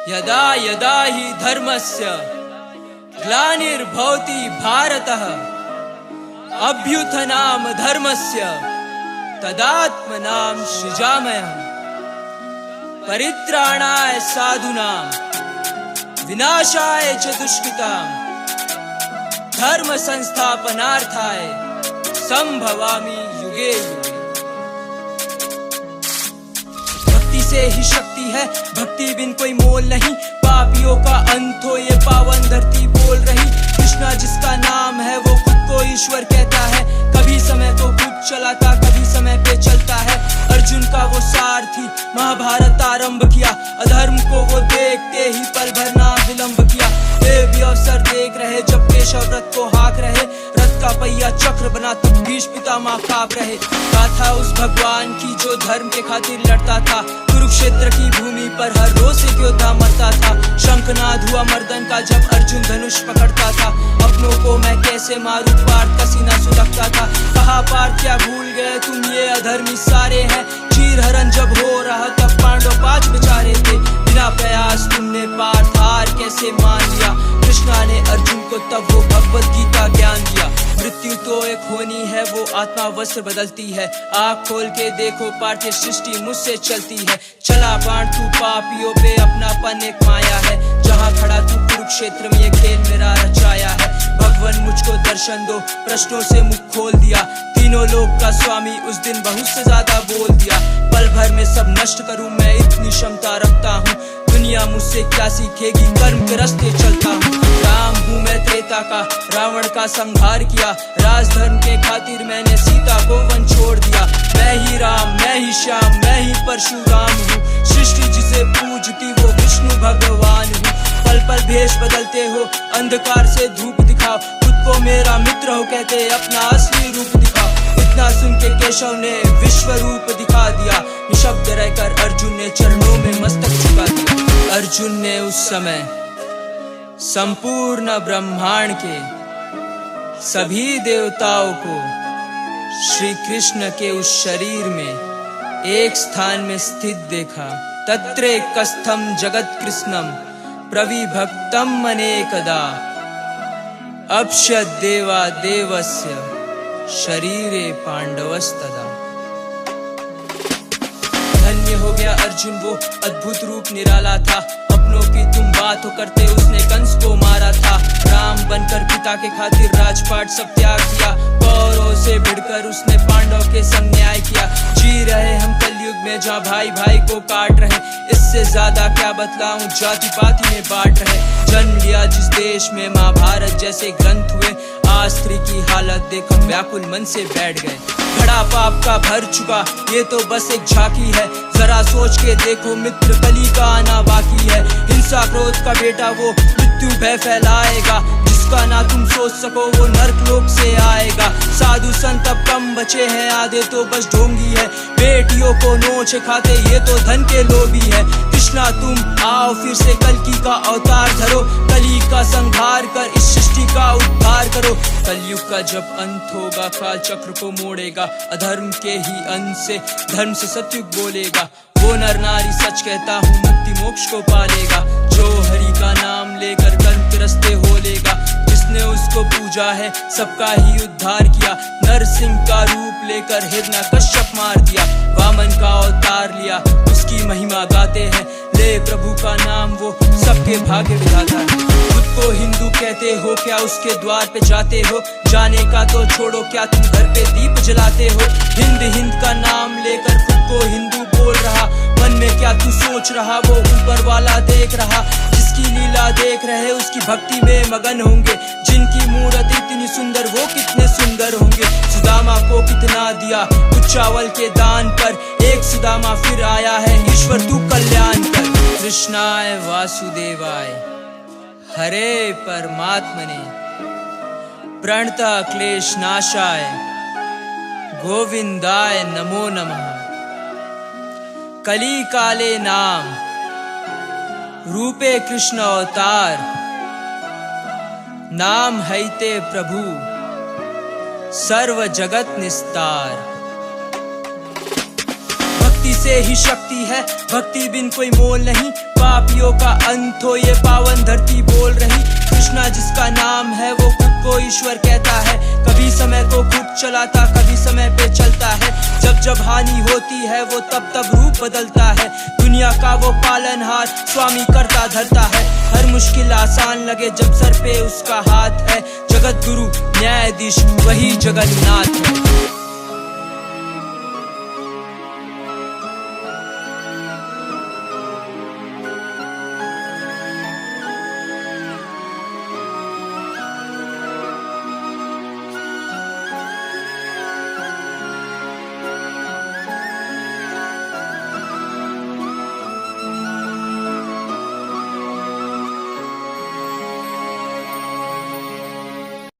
यदा यदा हि धर्मस्य ग्लानिर्भवति भारतः अभ्युत्थानं धर्मस्य तदात्मनां सृजाम्यहम्। परित्राणाय साधूनां विनाशाय च दुष्कृतां धर्म संस्थापनार्थाय संभवामि युगे युगे। भक्ति से ही शक्ति है, भक्ति बिन कोई मोल नहीं। पापियों का अंत हो ये पावन धरती बोल रही। कृष्णा जिसका नाम है वो खुद को ईश्वर कहता है। कभी समय को खुद चलाता, कभी समय पे चलता है। अर्जुन का वो सारथी महाभारत आरंभ किया। अधर्म को वो देखते ही पल भर ना विलंब किया। वे भी अवसर देख रहे जब केशव रथ को हाँक रहे। रथ का पहिया चक्र बना तब भीष्म पितामह कांप रहे। गाथा उस भगवान की जो धर्म के खातिर लड़ता था। कुरुक्षेत्र की भूमि पर हर रोज एक योद्धा मरता था। शंखनाद हुआ मर्दन का जब अर्जुन धनुष पकड़ता था। अपनों को मैं कैसे मारूं, पार्थ का सीना सुलगता था। कहा पार्थ क्या भूल गए तुम, ये अधर्मी सारे हैं। चीर हरण जब हो रहा तब पांडव 5 बेचारे थे। बिना प्रयास तुमने पार्थ हार कैसे मान लिया। कृष्णा ने अर्जुन को तब वो भगवत गीता ज्ञान दिया। मृत्यु तो एक होनी है, वो आत्मा वस्त्र बदलती है। आँख खोल के देखो पार्थिव सृष्टि मुझसे चलती है। चला बाण तू पापियों पे, अपनापन एक माया है। जहाँ खड़ा तू कुरुक्षेत्र में ये खेल मेरा रचाया है। भगवान मुझको दर्शन दो, प्रश्नों से मुख खोल दिया। तीनों लोक का स्वामी उस दिन बहुत से ज्यादा बोल दिया। पल भर में सब नष्ट करूं मैं, इतनी क्षमता रखता हूँ। दुनिया मुझसे क्या सीखेगी, कर्म के रास्ते चलता हूँ। राम हूँ मैं त्रेता का, रावण का संहार किया। राजधर्म के खातिर मैंने सीता को वन छोड़ दिया। मैं ही राम, मैं ही श्याम, मैं ही परशुराम हूँ। सृष्टि जिसे पूजती वो विष्णु भगवान हूँ। पल पल भेष बदलते हो, अंधकार से धूप दिखाओ। खुद को मेरा मित्र हो कहते अपना असली रूप दिखाओ। इतना सुन के केशव ने विश्व रूप दिखा दिया। निशब्द रहकर अर्जुन ने चरणों में मस्तक झुका दिया। अर्जुन ने उस समय संपूर्ण ब्रह्मांड के सभी देवताओं को श्री कृष्ण के उस शरीर में एक स्थान में स्थित देखा। तत्रे कस्थम जगत कृष्णम प्रविभक्तम अनेकदा अपश्यद् देवा देवस्य शरीरे पांडवस्तदा। धन्य हो गया अर्जुन, वो अद्भुत रूप निराला था। अपनों की तुम बात हो करते उसने कंस को मारा था। राम बनकर पिता के खातिर राजपाट सब त्याग दिया। कौरवों से भिड़कर उसने पांडव के संग न्याय किया। जी रहे हम कलयुग में जहाँ भाई भाई को काट रहे। इससे ज्यादा क्या बतलाऊं, जाति पाति में बांट रहे। जन्म लिया जिस देश में महाभारत जैसे ग्रंथ हुए। आज स्त्री की हालत देख हम व्याकुल मन से बैठ गए। घड़ा पाप का भर चुका, ये तो बस एक झांकी है। जरा सोच के देखो मित्र, कली का आना बाकी है। हिंसा क्रोध का बेटा वो मृत्यु भय फैलाएगा। जिसका ना तुम सोच सको वो नर्क लोक से आएगा। साधु संत अब कम बचे हैं, आधे तो बस ढोंगी है। बेटियों को नोच खाते ये तो धन के लोभी है। कृष्णा तुम आओ फिर से कल्कि का अवतार धरो। कली का संहार कर इस सृष्टि का उद्धार करो। कलयुग का जब अंत होगा काल चक्र को मोड़ेगा। अधर्म के ही अंत से धर्म से सत्युग बोलेगा। वो नर नारी सच कहता हूँ मुक्ति मोक्ष को पालेगा। जो हरि का नाम लेकर कर्म के रास्ते हो लेगा। जिसने उसको पूजा है सबका ही उद्धार किया। नरसिंह का रूप लेकर हिरण्यकश्यप मार दिया। वामन का अवतार लिया, उसकी महिमा गाते हैं। ले प्रभु का नाम वो सबके भाग्य विधाता है। खुद को हिंदू कहते हो, क्या उसके द्वार पे जाते हो। जाने का तो छोड़ो, क्या तुम घर पे दीप जलाते हो। हिंद हिंद का नाम लेकर खुद को हिंदू बोल रहा। मन में क्या तू सोच रहा, वो ऊपर वाला देख रहा। जिसकी लीला देख रहे उसकी भक्ति में मगन होंगे। जिनकी मूर्ति इतनी सुंदर वो कितने सुंदर होंगे। सुदामा को कितना दिया कुछ चावल के दान पर। एक सुदामा फिर आया है, ईश्वर तू कल्याण कर। कृष्णाय वासुदेवाय हरे परमात्मने प्रणता क्लेश नाशाय गोविंदाय नमो नमः। कली काले नाम रूपे कृष्ण अवतार। नाम हैते प्रभु सर्व जगत निस्तार। भक्ति से ही शक्ति है, भक्ति बिन कोई मोल नहीं। पापियों का अंत हो ये पावन धरती बोल रही। कृष्णा जिसका नाम है वो खुद को ईश्वर कहता है। कभी समय को खुद चलाता, कभी समय पे चलता है। जब जब हानि होती है वो तब तब रूप बदलता है। दुनिया का वो पालनहार, स्वामी करता धरता है। हर मुश्किल आसान लगे जब सर पे उसका हाथ है। जगत गुरु न्यायाधीश वही जगन्नाथ है।